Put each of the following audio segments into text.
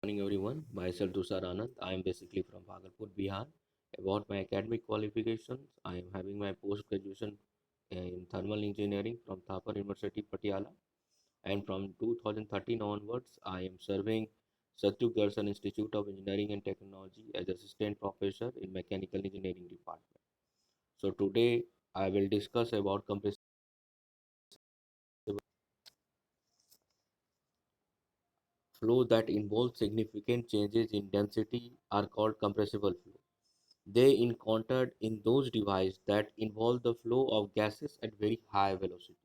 Morning everyone. Myself Tushar Anand. I am basically from Bhagalpur, Bihar. About my academic qualifications, I am having my post graduation in thermal engineering from Thapar University, Patiala. And from 2013 onwards, I am serving Satyu Gerson Institute of Engineering and Technology as assistant professor in mechanical engineering department. So today I will discuss about compressible flow that involve significant changes in density are called compressible flow. They encountered in those devices that involve the flow of gases at very high velocity.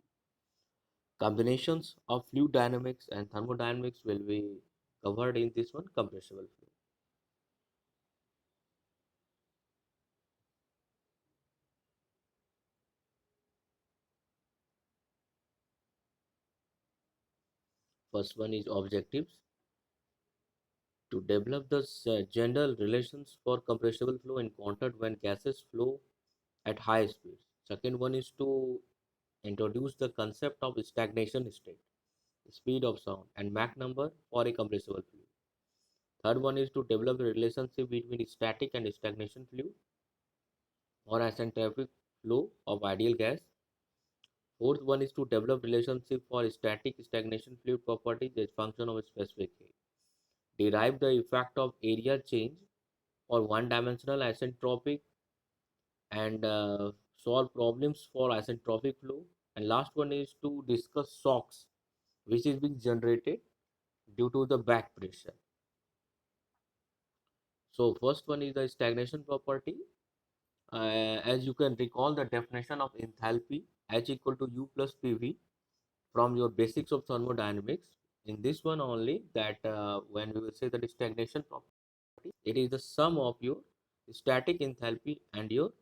Combinations of fluid dynamics and thermodynamics will be covered in this one compressible flow. First one is objectives to develop the general relations for compressible flow encountered when gases flow at high speeds. Second one is to introduce the concept of stagnation state, speed of sound, and Mach number for a compressible fluid. Third one is to develop the relationship between static and stagnation fluid or asymptotic flow of ideal gas. Fourth one is to develop relationship for static stagnation fluid properties as function of a specific heat. Derive the effect of area change for one-dimensional isentropic and solve problems for isentropic flow. And last one is to discuss shocks which is being generated due to the back pressure. So first one is the stagnation property. As you can recall the definition of enthalpy H equal to U plus PV from your basics of thermodynamics. In this one only that when we will say that stagnation property, it is the sum of your static enthalpy and your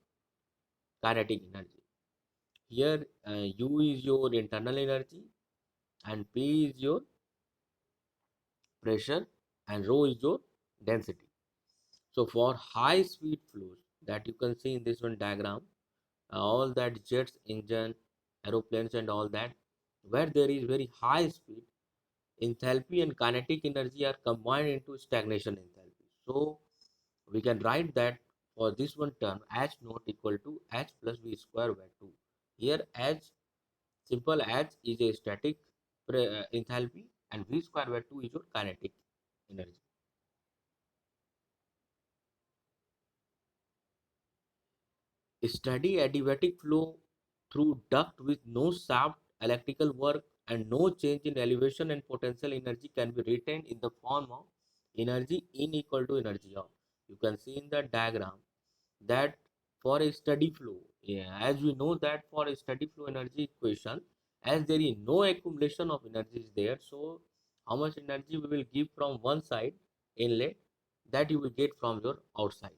kinetic energy. Here U is your internal energy and P is your pressure and rho is your density. So for high speed flows that you can see in this one diagram, all that jets, engine, aeroplanes and all that, where there is very high speed, enthalpy and kinetic energy are combined into stagnation enthalpy. So we can write that for this one term H naught equal to H plus V square by 2. Here H, simple H is a static enthalpy and V square by 2 is your kinetic energy. Steady adiabatic flow through duct with no shaft electrical work and no change in elevation and potential energy can be retained in the form of energy in equal to energy of. You can see in the diagram that for a steady flow, yeah, as we know that for a steady flow energy equation, as there is no accumulation of energy is there, so how much energy we will give from one side inlet that you will get from your outside,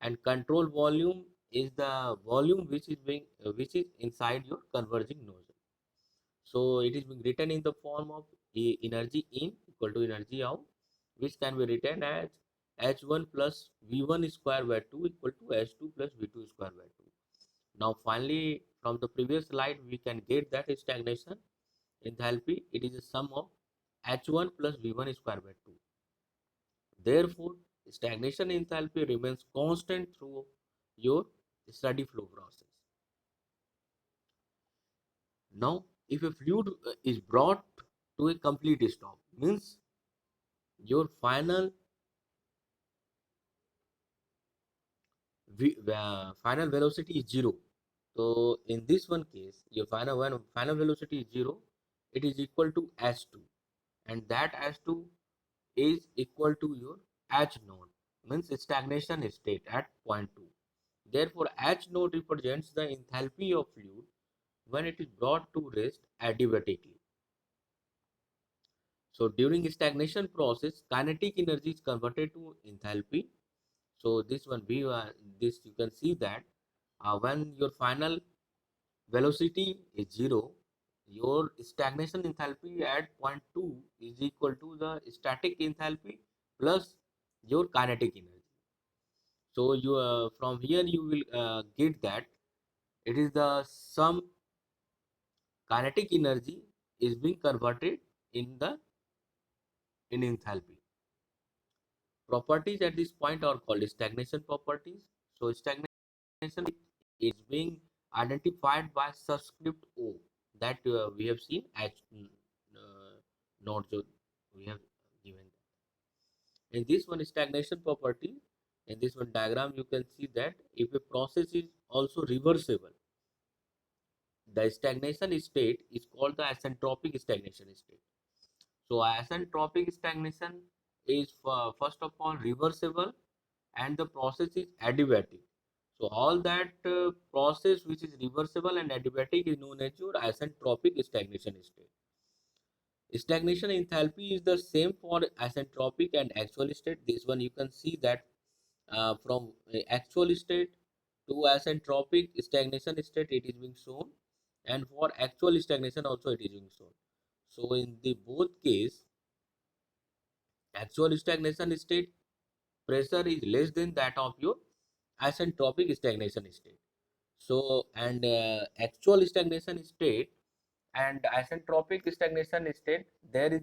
and control volume is the volume which is inside your converging nozzle. So it is being written in the form of energy in equal to energy out, which can be written as h1 plus v1 square by 2 equal to h2 plus v2 square by 2. Now finally from the previous slide we can get that stagnation enthalpy, it is a sum of h1 plus v1 square by 2. Therefore, stagnation enthalpy remains constant through your steady flow process. Now, if a fluid is brought to a complete stop, means your final velocity is zero. So in this one case, your final velocity is zero, it is equal to h2, and that h2 is equal to your h naught, means stagnation state at point 2. Therefore, H naught represents the enthalpy of fluid when it is brought to rest adiabatically. So, during stagnation process, kinetic energy is converted to enthalpy. So, this you can see that when your final velocity is zero, your stagnation enthalpy at point 2 is equal to the static enthalpy plus your kinetic energy. So, you from here you will get that it is the sum kinetic energy is being converted in the in enthalpy. Properties at this point are called stagnation properties. So stagnation is being identified by subscript O that we have seen as note. So we have given in this one stagnation property. In this one diagram, you can see that if a process is also reversible, the stagnation state is called the asentropic stagnation state. So asentropic stagnation is first of all reversible and the process is adiabatic. So all that process which is reversible and adiabatic is known as your asentropic stagnation state. Stagnation enthalpy is the same for asentropic and actual state. This one you can see that from actual state to asentropic stagnation state it is being shown, and for actual stagnation also it is being shown. So in the both case, actual stagnation state pressure is less than that of your asentropic stagnation state. So and actual stagnation state and asentropic stagnation state, there is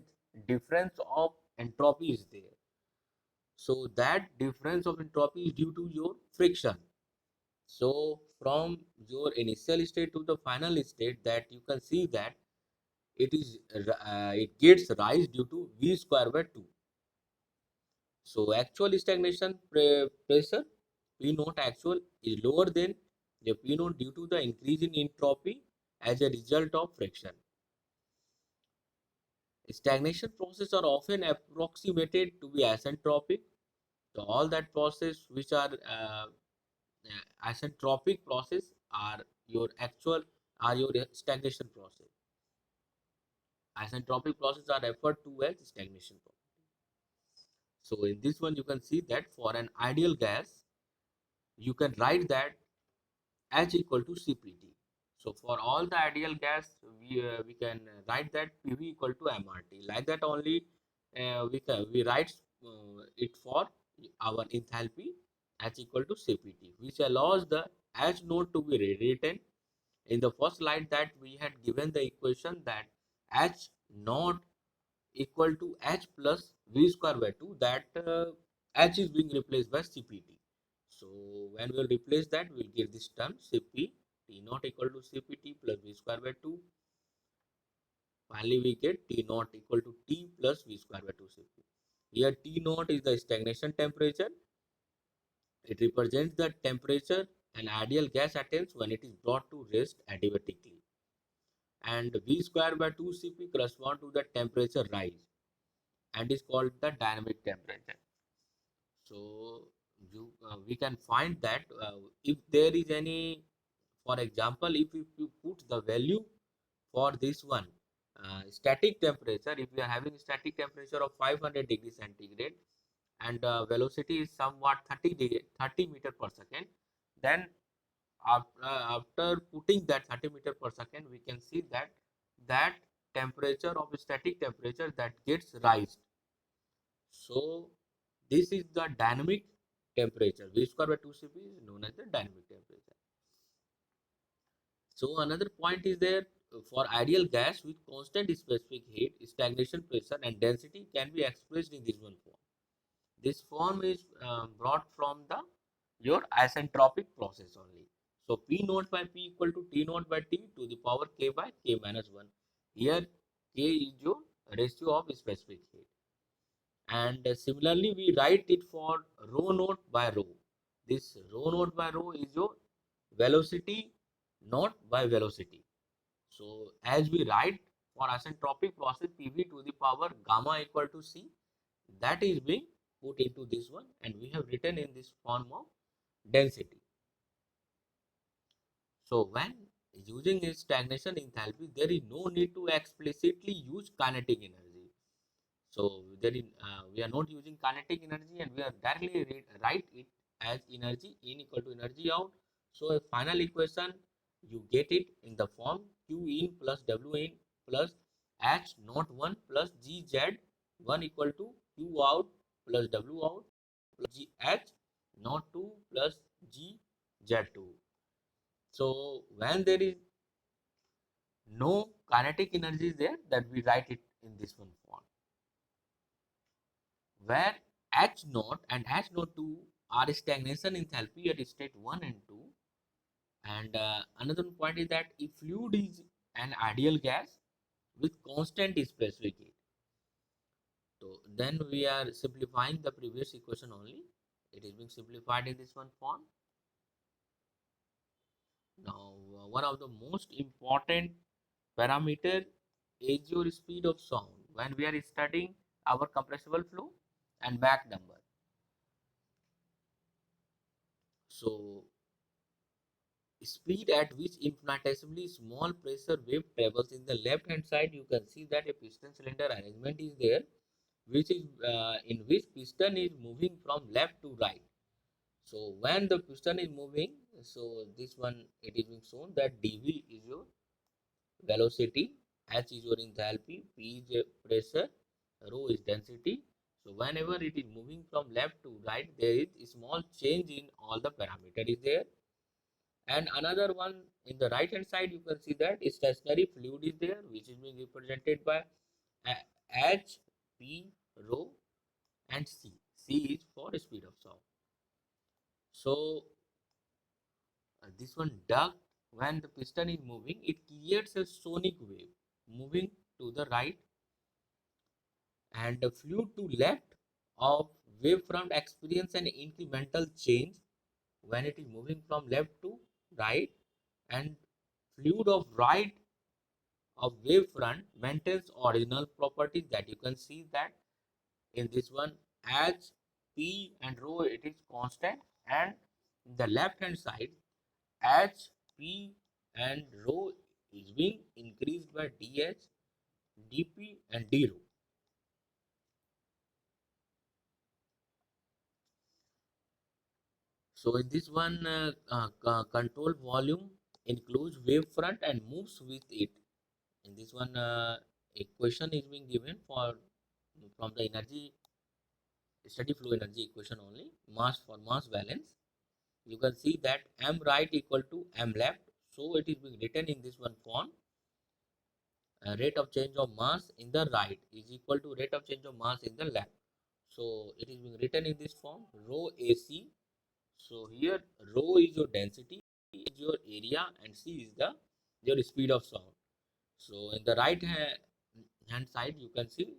difference of entropy is there. So that difference of entropy is due to your friction. So from your initial state to the final state, that you can see that it gets rise due to v square by 2. So actual stagnation pressure P naught actual is lower than the P naught due to the increase in entropy as a result of friction. Stagnation processes are often approximated to be asentropic. So all that process which are asentropic process are your actual are your stagnation process. Isentropic processes are referred to as stagnation process. So in this one you can see that for an ideal gas you can write that H equal to CPT. So for all the ideal gas we can write that PV equal to MRT. Like that only we write it for our enthalpy H equal to CPT, which allows the H node to be rewritten in the first slide that we had given the equation that H naught equal to H plus V square by 2, that H is being replaced by CPT. So when we will replace that, we will get this term Cp T naught equal to CPT plus V square by 2. Finally, we get T naught equal to T plus V square by 2 Cp. Here T naught is the stagnation temperature. It represents the temperature an ideal gas attains when it is brought to rest adiabatically. And V square by 2 Cp correspond to the temperature rise and is called the dynamic temperature. So we can find that if there is any, for example, if you put the value for this one static temperature, if we are having static temperature of 500 degrees centigrade and velocity is somewhat 30 meter per second, then after putting that 30 meter per second, we can see that that temperature of static temperature that gets raised. So this is the dynamic temperature. V square by 2 Cp is known as the dynamic temperature. So another point is there for ideal gas with constant specific heat, stagnation pressure and density can be expressed in this one form. This form is brought from the your isentropic process only. So P naught by P equal to T naught by T to the power K by K minus 1. Here K is your ratio of specific heat. And similarly we write it for rho naught by rho. This rho naught by rho is your velocity naught by velocity. So as we write for isentropic process PV to the power gamma equal to C, that is being put into this one and we have written in this form of density. So when using a stagnation enthalpy, there is no need to explicitly use kinetic energy. So there is, we are not using kinetic energy and we are directly write it as energy in equal to energy out. So a final equation you get it in the form Q in plus W in plus H naught 1 plus G Z 1 equal to Q out plus W out plus G H naught 2 plus G Z2. So when there is no kinetic energy is there, that we write it in this one form, where H naught and H naught 2 are stagnation enthalpy at state 1 and 2. And another point is that if fluid is an ideal gas with constant specific heat, so then we are simplifying the previous equation only. It is being simplified in this one form. Now, one of the most important parameter is your speed of sound when we are studying our compressible flow and Mach number. So, speed at which infinitesimally small pressure wave travels in the left hand side, you can see that a piston cylinder arrangement is there, which is in which piston is moving from left to right. So when the piston is moving, so this one it is being shown that dv is your velocity, h is your enthalpy, p is pressure, rho is density. So whenever it is moving from left to right, there is a small change in all the parameter is there. And another one in the right hand side, you can see that stationary fluid is there, which is being represented by h, p, rho, and c. C is for speed of sound. So this one duct, when the piston is moving, it creates a sonic wave moving to the right, and the fluid to left of wavefront experience an incremental change when it is moving from left to right, and fluid of right of wavefront maintains original properties that you can see that in this one as p and rho it is constant, and in the left hand side h, p and rho is being increased by dh, dp and d rho. So in this one control volume includes wavefront and moves with it. In this one equation is being given for from the energy steady flow energy equation only, mass for mass balance. You can see that m right equal to m left. So it is being written in this one form. Rate of change of mass in the right is equal to rate of change of mass in the left. So it is being written in this form rho AC. So here rho is your density, is your area, and C is the your speed of sound. So in the right hand side you can see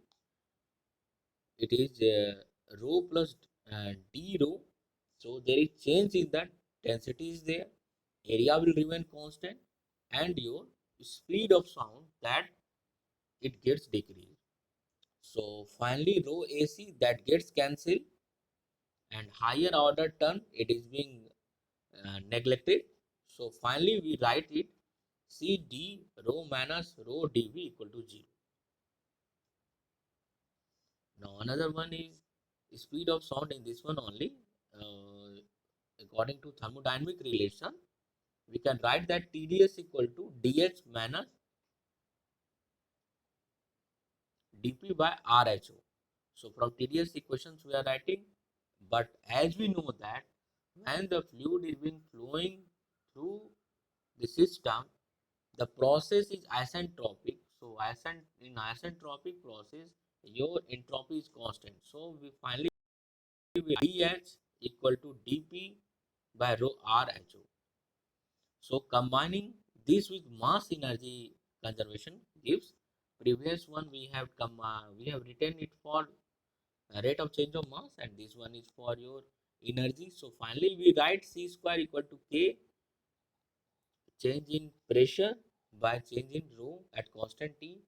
it is rho plus d rho. So there is change in that density is there, area will remain constant, and your speed of sound that it gets decreased. So finally rho AC that gets cancelled, and higher order term it is being neglected. So finally we write it CD rho minus rho dV equal to 0. Now another one is speed of sound in this one only. According to thermodynamic relation, we can write that TDS equal to DH minus dP by RHO. So from TDS equations we are writing, but as we know that when the fluid is being flowing through the system, the process is isentropic. So in isentropic process, your entropy is constant. So we finally will dH equal to dP by rho RHO. So combining this with mass energy conservation gives previous one we have written it for rate of change of mass, and this one is for your energy. So finally we write C square equal to K change in pressure by change in rho at constant T.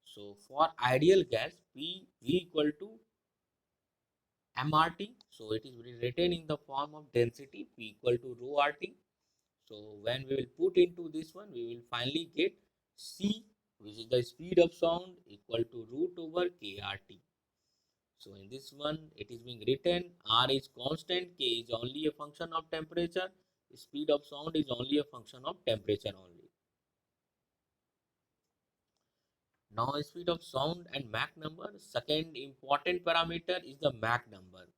So for ideal gas P V equal to MRT. So it is written in the form of density P equal to rho RT. So when we will put into this one, we will finally get C, which is the speed of sound equal to root over KRT. So in this one, it is being written R is constant, K is only a function of temperature, speed of sound is only a function of temperature only. Now speed of sound and Mach number, second important parameter is the Mach number,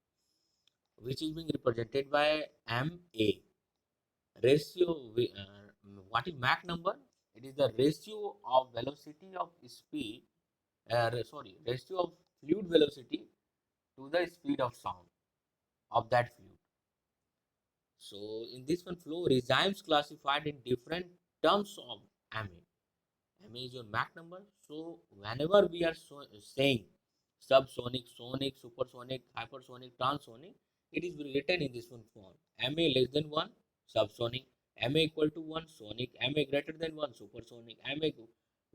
which is being represented by MA. Ratio, what is Mach number? It is the ratio of velocity of speed, ratio of fluid velocity to the speed of sound of that fluid. So in this one, flow regimes classified in different terms of MA. MA is your Mach number. So whenever we are saying subsonic, sonic, supersonic, hypersonic, transonic, it is written in this one form. MA less than 1, subsonic. MA equal to 1, sonic. MA greater than 1, supersonic. MA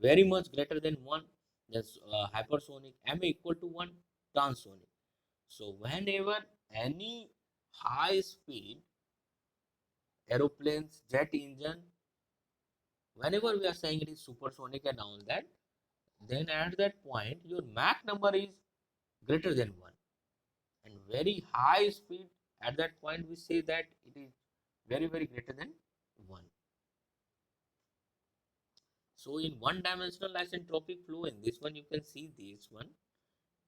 very much greater than 1, that's hypersonic. MA equal to 1, transonic. So whenever any high speed aeroplanes, jet engine, whenever we are saying it is supersonic and all that, then at that point your Mach number is greater than 1, and very high speed, at that point we say that it is very greater than 1. So in one dimensional isentropic flow, in this one you can see this one,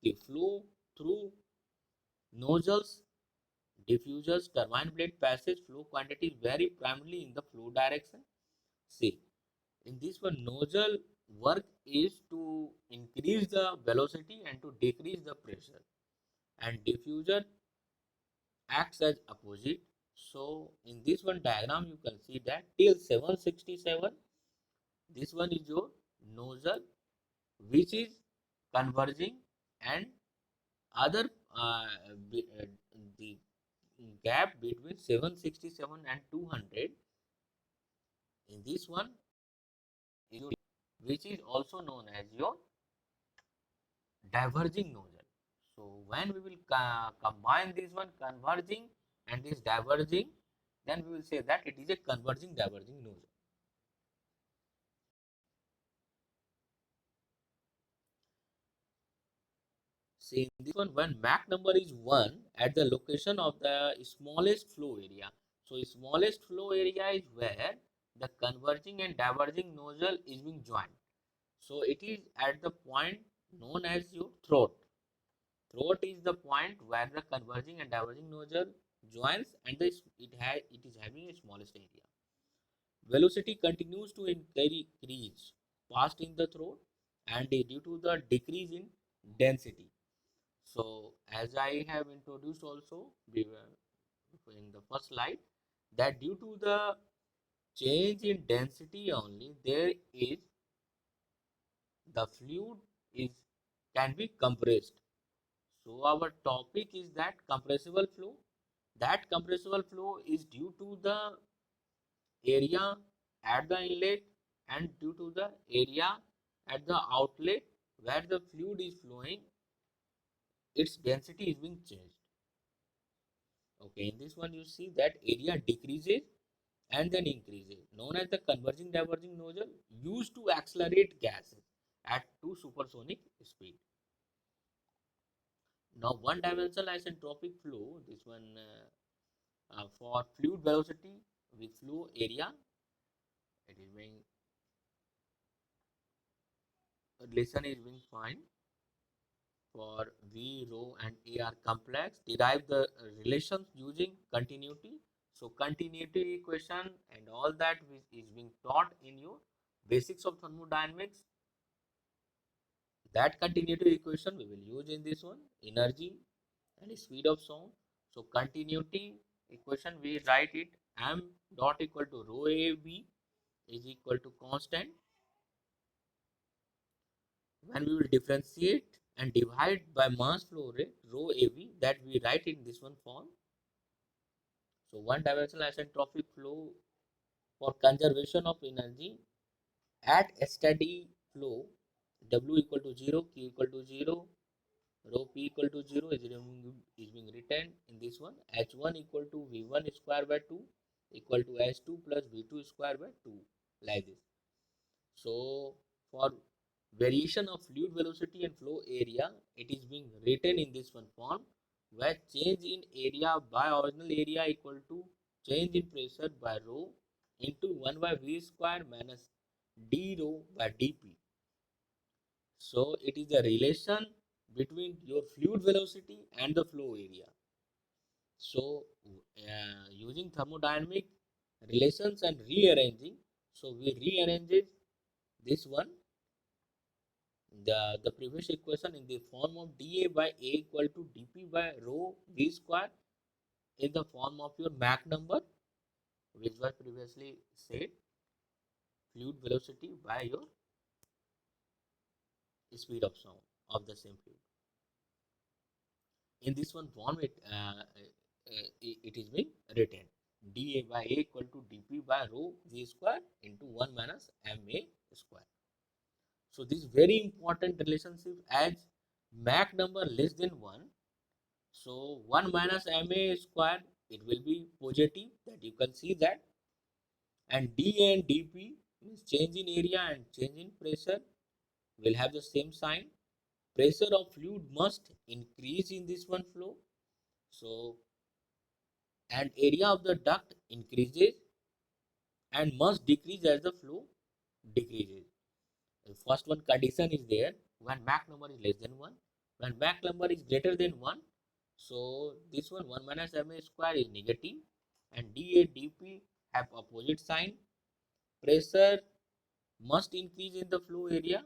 the flow through nozzles, diffusers, turbine blade passage, flow quantities vary primarily in the flow direction. See, in this one, nozzle work is to increase the velocity and to decrease the pressure, and diffuser acts as opposite. So in this one diagram you can see that till 767, this one is your nozzle which is converging, and other the gap between 767 and 200, in this one is your, which is also known as your diverging nozzle. So when we will combine this one converging and this diverging, then we will say that it is a converging diverging nozzle. See in this one, when Mach number is 1 at the location of the smallest flow area. So smallest flow area is where the converging and diverging nozzle is being joined. So it is at the point known as your throat. Throat is the point where the converging and diverging nozzle joins, and it is having a smallest area. Velocity continues to increase fast in the throat, and due to the decrease in density. So as I have introduced also in the first slide, that due to the change in density only, there is the fluid is can be compressed. So our topic is that compressible flow. That compressible flow is due to the area at the inlet and due to the area at the outlet where the fluid is flowing, its density is being changed. Okay, in this one you see that area decreases and then increases, known as the converging diverging nozzle, used to accelerate gases at 2 supersonic speed. Now one dimensional isentropic flow, this one for fluid velocity with flow area, it is being relation is being fine for V, rho and A are complex. Derive the relations using continuity. So continuity equation and all that is being taught in your basics of thermodynamics. That continuity equation we will use in this one, energy and speed of sound. So continuity equation we write it m dot equal to rho a b is equal to constant. When we will differentiate and divide by mass flow rate rho av, that we write in this one form. So one dimensional isentropic flow for conservation of energy at steady flow, w equal to 0, q equal to 0, rho p equal to 0 is being written in this one. H1 equal to V1 square by 2 equal to H2 plus V2 square by 2, like this. So for variation of fluid velocity and flow area, it is being written in this one form, where change in area by original area equal to change in pressure by rho into 1 by V square minus d rho by dp. So it is a relation between your fluid velocity and the flow area. So using thermodynamic relations and rearranging, so we rearrange this one The previous equation in the form of dA by A equal to dP by rho V square in the form of your Mach number, which was previously said, fluid velocity by your speed of sound of the same fluid. In this one form, it is being written dA by A equal to dP by rho V square into 1 minus MA square. So this very important relationship, as Mach number less than 1, so 1 minus MA square, it will be positive, that you can see that, and D and dP means change in area and change in pressure will have the same sign. Pressure of fluid must increase in this one flow, so and area of the duct increases and must decrease as the flow decreases. The first one condition is there when Mach number is less than 1. When Mach number is greater than 1, so this one 1 minus MA square is negative and dA dP have opposite sign. Pressure must increase in the flow area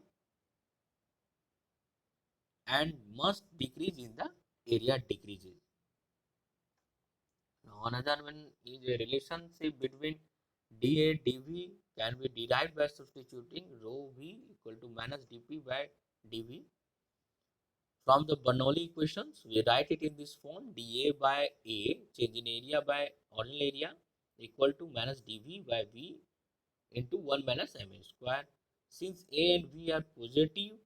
and must decrease in the area decreases. Now another one is a relationship between dA dV can be derived by substituting rho V equal to minus dP by dV. From the Bernoulli equations, we write it in this form: dA by A, change in area by ordinal area, equal to minus dV by V into 1 minus MA square. Since A and V are positive,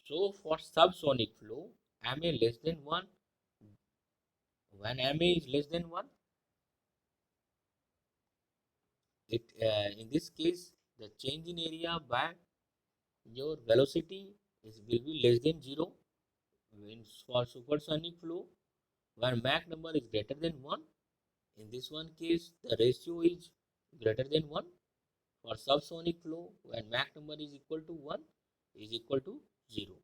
so for subsonic flow, MA less than 1, when MA is less than 1, it in this case, the change in area by your velocity will be less than 0. Means for supersonic flow, when Mach number is greater than 1, in this one case, the ratio is greater than 1. For subsonic flow, when Mach number is equal to 1, is equal to 0.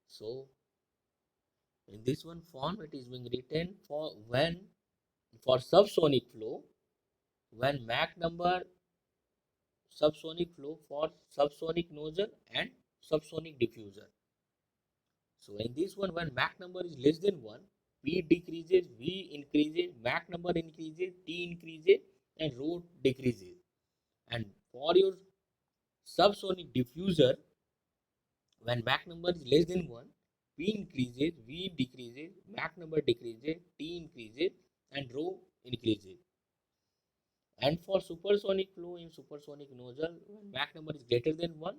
So, in this one form, it is being written for subsonic flow, when Mach number subsonic flow for subsonic nozzle and subsonic diffuser. So, in this one, when Mach number is less than 1, P decreases, V increases, Mach number increases, T increases, and rho decreases. And for your subsonic diffuser, when Mach number is less than 1, P increases, V decreases, Mach number decreases, T increases, and rho increases. And for supersonic flow in supersonic nozzle, when Mach number is greater than 1,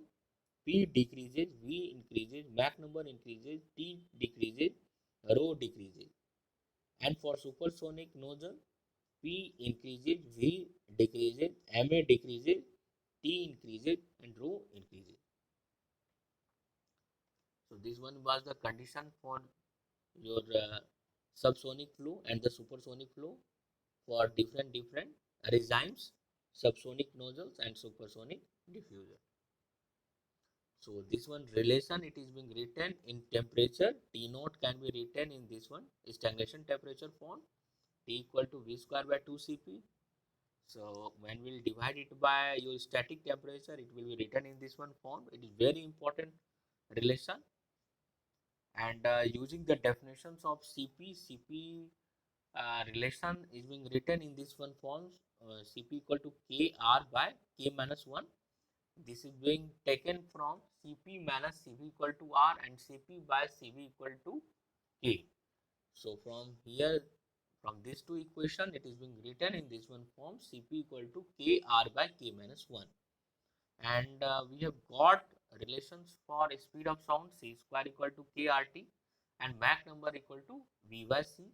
P decreases, V increases, Mach number increases, T decreases, rho decreases. And for supersonic nozzle, P increases, V decreases, MA decreases, T increases, and rho increases. So this one was the condition for your subsonic flow and the supersonic flow for different regimes, subsonic nozzles and supersonic diffuser. So this one relation, it is being written in temperature. T naught can be written in this one stagnation temperature form, T equal to V square by 2 Cp. So when we'll divide it by your static temperature, it will be written in this one form. It is very important relation. And using the definitions of Cp relation is being written in this one form, Cp equal to Kr by K minus 1. This is being taken from Cp minus Cv equal to R and Cp by Cv equal to K. So from here, from these two equation, it is being written in this one form, Cp equal to Kr by K minus 1. And we have got relations for speed of sound, C square equal to KRT and Mach number equal to V by C.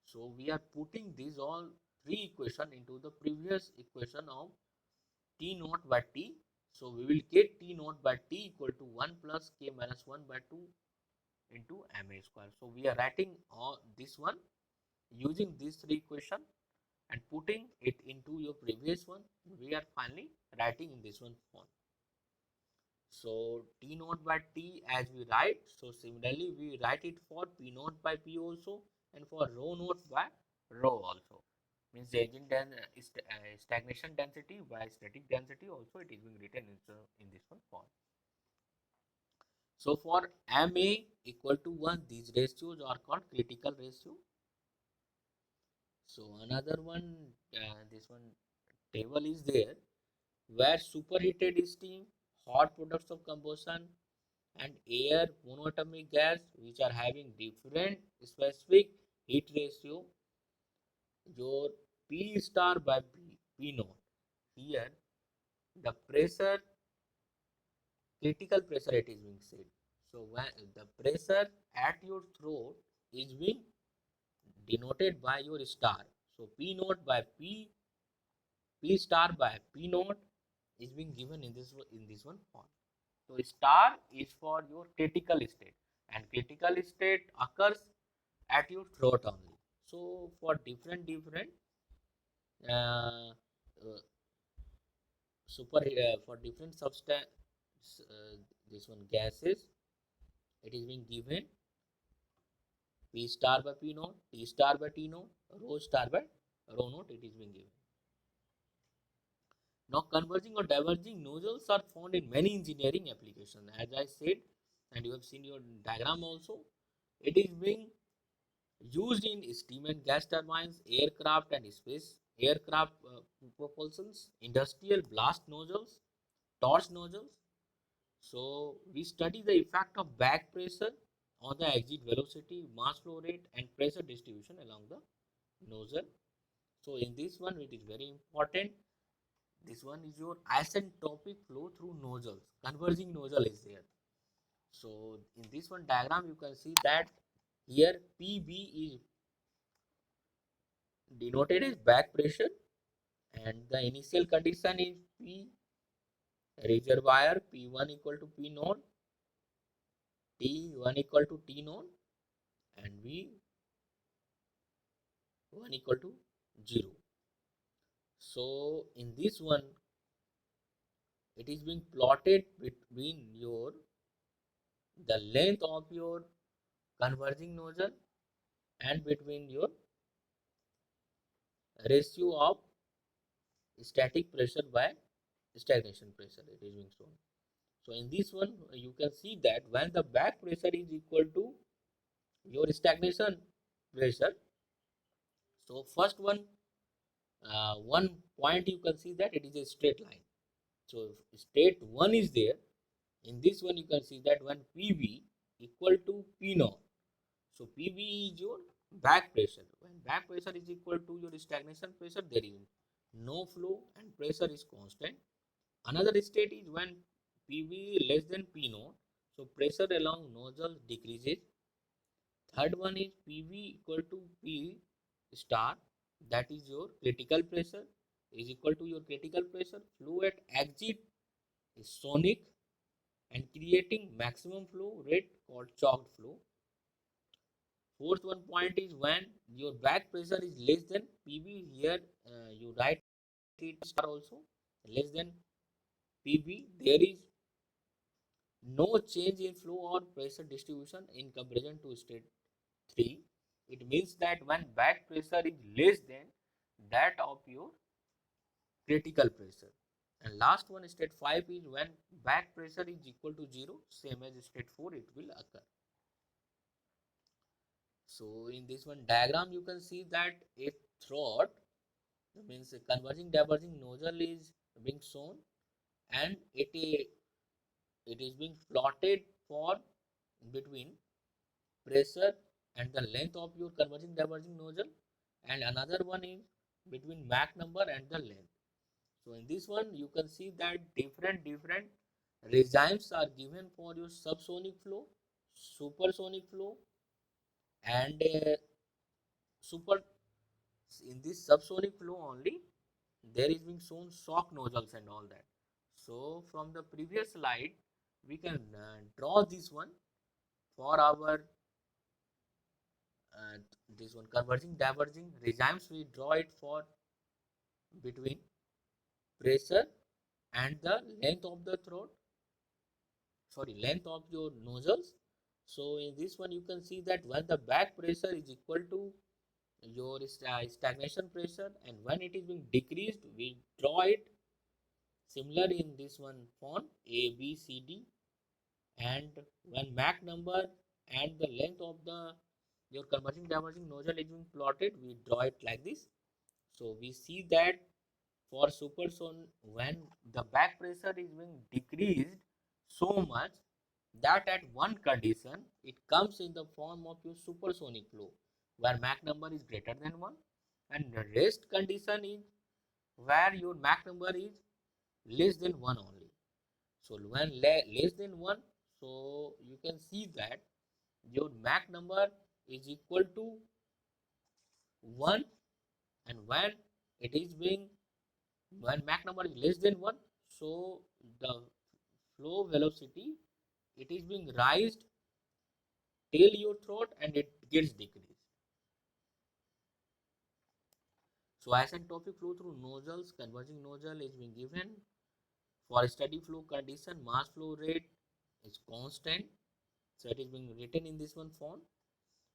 So we are putting these all three equation into the previous equation of T naught by T. So we will get T naught by T equal to 1 plus K minus 1 by 2 into MA square. So we are writing all this one using these three equation and putting it into your previous one. We are finally writing in this one form. So T naught by T as we write, so similarly we write it for P naught by P also and for rho naught by rho also. Means the engine stagnation density by static density also, it is being written in this one form. So for MA equal to 1, these ratios are called critical ratio. So another one, this one table is there where superheated steam, hot products of combustion, and air monoatomic gas which are having different specific heat ratio, your P star by P naught. Here the pressure, critical pressure it is being said. So when the pressure at your throat is being denoted by your star. So P naught by P star by P naught is being given in this one form. So star is for your critical state, and critical state occurs at your throat only. So for different uh, for different substance, this one gases, it is being given P star by P naught, T star by T naught, rho star by rho naught. It is being given. Now, converging or diverging nozzles are found in many engineering applications. As I said, and you have seen your diagram also, it is being used in steam and gas turbines, aircraft and space aircraft propulsions, industrial blast nozzles, torch nozzles. So we study the effect of back pressure on the exit velocity, mass flow rate, and pressure distribution along the nozzle. So in this one, it is very important. This one is your asymptotic flow through nozzles. Converging nozzle is there. So in this one diagram, you can see that here PB is denoted as back pressure, and the initial condition is P reservoir P1 equal to P naught, T1 equal to T naught, and V1 equal to 0. So in this one, it is being plotted between your the length of your converging nozzle and between your ratio of static pressure by stagnation pressure. It is being shown. So in this one, you can see that when the back pressure is equal to your stagnation pressure. So first one point you can see that it is a straight line. So state 1 is there. In this one you can see that when PV equal to P naught. So PV is your back pressure. When back pressure is equal to your stagnation pressure, there is no flow and pressure is constant. Another state is when PV less than P naught. So pressure along nozzle decreases. Third one is PV equal to P star, that is your critical pressure is equal to your critical pressure. Flow at exit is sonic and creating maximum flow rate called chalked flow. Fourth one point is when your back pressure is less than PV. Here you write it star also less than PV. There is no change in flow or pressure distribution in comparison to state 3. It means that when back pressure is less than that of your critical pressure. And last one, state 5, is when back pressure is equal to 0, same as state 4, it will occur. So in this one diagram, you can see that a throat, means a converging diverging nozzle is being shown, and it is being plotted for between pressure and the length of your converging diverging nozzle, and another one is between Mach number and the length. So in this one you can see that different regimes are given for your subsonic flow, supersonic flow, and super. In this subsonic flow only there is being shown shock nozzles and all that. So from the previous slide we can draw this one for our uh, this one converging diverging regimes. We draw it for between pressure and the length of the throat, sorry, length of your nozzles. So in this one you can see that when the back pressure is equal to your stagnation pressure, and when it is being decreased we draw it similar in this one font A B C D. And when Mach number and the length of the your converging diverging nozzle is being plotted, we draw it like this. So we see that for supersonic, when the back pressure is being decreased so much that at one condition it comes in the form of your supersonic flow where Mach number is greater than 1, and the rest condition is where your Mach number is less than 1 only. So when less than 1, so you can see that your Mach number is equal to 1, and it is being when Mach number is less than 1, so the flow velocity, it is being raised till your throat and it gets decreased. So asymptotic flow through nozzles, converging nozzle is being given. For steady flow condition, mass flow rate is constant. So it is being written in this one form.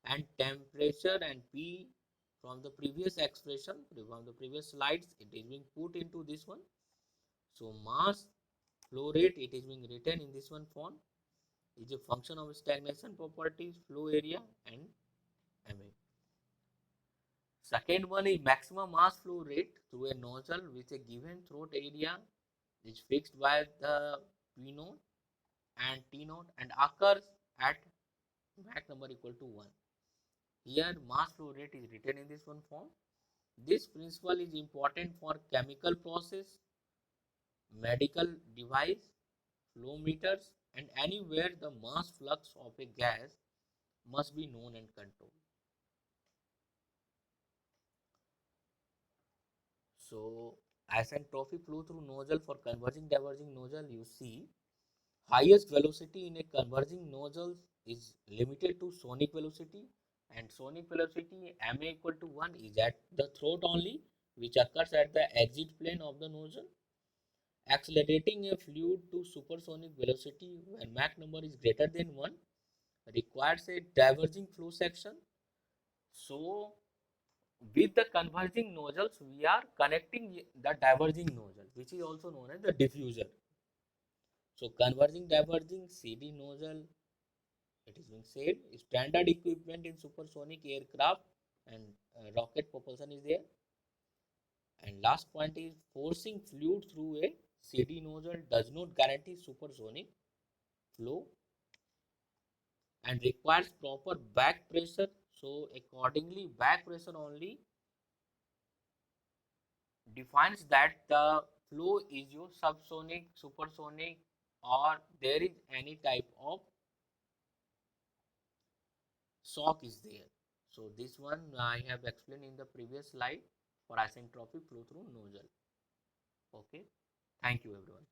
And temperature and P from the previous expression, from the previous slides, it is being put into this one. So mass flow rate, it is being written in this one form, is a function of stagnation properties, flow area and MA. Second one is maximum mass flow rate through a nozzle with a given throat area is fixed by the P naught and T naught and occurs at Mach number equal to 1. Here mass flow rate is written in this one form. This principle is important for chemical process, medical device, flow meters, and anywhere the mass flux of a gas must be known and controlled. So, asymptotic flow through nozzle for converging diverging nozzle, you see highest velocity in a converging nozzle is limited to sonic velocity, and sonic velocity ma equal to 1 is at the throat only, which occurs at the exit plane of the nozzle. Accelerating a fluid to supersonic velocity when Mach number is greater than 1 requires a diverging flow section. So, with the converging nozzles, we are connecting the diverging nozzle, which is also known as the diffuser. So, converging diverging CD nozzle, it is being said, standard equipment in supersonic aircraft and rocket propulsion is there. And last point is forcing fluid through a CD nozzle does not guarantee supersonic flow and requires proper back pressure. So accordingly, back pressure only defines that the flow is your subsonic, supersonic, or there is any type of shock is there. So this one I have explained in the previous slide for isentropic flow through nozzle. Okay. Thank you everyone.